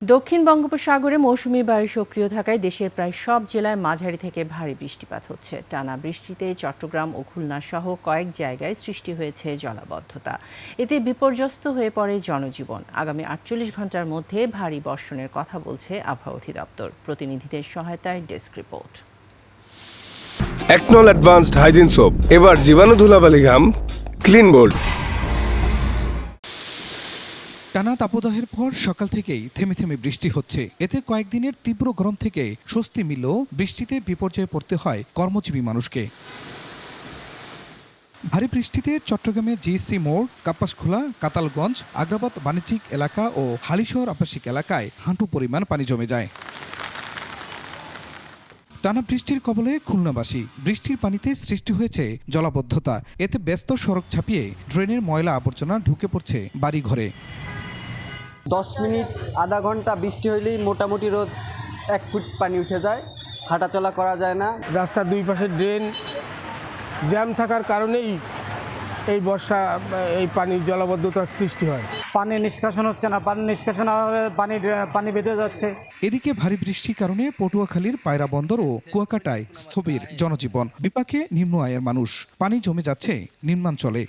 দক্ষিণ বঙ্গোপসাগরে মৌসুমী বায়ু সক্রিয় থাকায় দেশের প্রায় সব জেলায় মাঝারি থেকে ভারী বৃষ্টিপাত হচ্ছে। টানা বৃষ্টিতে চট্টগ্রাম ও খুলনা সহ কয়েক জায়গায় সৃষ্টি হয়েছে জলাবদ্ধতা। এতে বিপর্যস্ত হয়ে পড়ে জনজীবন। আগামী ৪৮ ঘন্টার মধ্যে ভারী বর্ষণের কথা বলছে আবহাওয়া অধিদপ্তর। প্রতিনিধিদের সহায়তায় ডেস্ক রিপোর্ট। একনল অ্যাডভান্সড হাইজিন সোপ এবার জীবাণু ধুলাবালি ঘাম ক্লিন বোল্ড। টানা তাপদাহের পর সকাল থেকেই থেমে থেমে বৃষ্টি হচ্ছে। এতে কয়েকদিনের তীব্র গরম থেকে স্বস্তি মিললেও বৃষ্টিতে বিপর্যয়ে পড়তে হয় কর্মজীবী মানুষকে। ভারী বৃষ্টিতে চট্টগ্রামে জিএসসি মোড়, কাপ্পাসখোলা, কাতালগঞ্জ, আগ্রাবাদ বাণিজ্যিক এলাকা ও হালিশহর আবাসিক এলাকায় হাঁটু পরিমাণ পানি জমে যায়। টানা বৃষ্টির কবলে খুলনাবাসী। বৃষ্টির পানিতে সৃষ্টি হয়েছে জলাবদ্ধতা। এতে ব্যস্ত সড়ক ছাপিয়ে ড্রেনের ময়লা আবর্জনা ঢুকে পড়ছে বাড়িঘরে। 10 মিনিট আধা ঘন্টা বৃষ্টি হইলেই মোটামুটি রোদ 1 ফুট পানি উঠে যায়, হাঁটাচলা করা যায় না। রাস্তার দুই পাশে ড্রেন জ্যাম থাকার কারণেই এই বর্ষা এই পানির জলাবদ্ধতার সৃষ্টি হয়। পানি নিষ্কাশন হচ্ছে না, পানি নিষ্কাশন হবে পানি বেঁধে যাচ্ছে। এদিকে ভারী বৃষ্টির কারণে পটুয়াখালীর পায়রা বন্দর ও কুয়াকাটায় স্থবির জনজীবন। বিপাকে নিম্ন আয়ের মানুষ। পানি জমে যাচ্ছে নিম্নাঞ্চলে।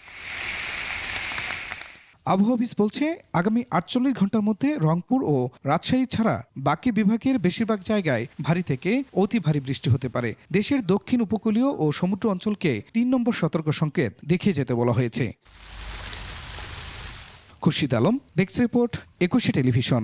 আবহাওয়া অফিস বলছে, আগামী ৪৮ ঘন্টার মধ্যে রংপুর ও রাজশাহী ছাড়া বাকি বিভাগের বেশিরভাগ জায়গায় ভারী থেকে অতি ভারী বৃষ্টি হতে পারে। দেশের দক্ষিণ উপকূলীয় ও সমুদ্র অঞ্চলকে ৩ নম্বর সতর্ক সংকেত দেখিয়ে যেতে বলা হয়েছে। Khurshid Alam, desk report, ২১ television.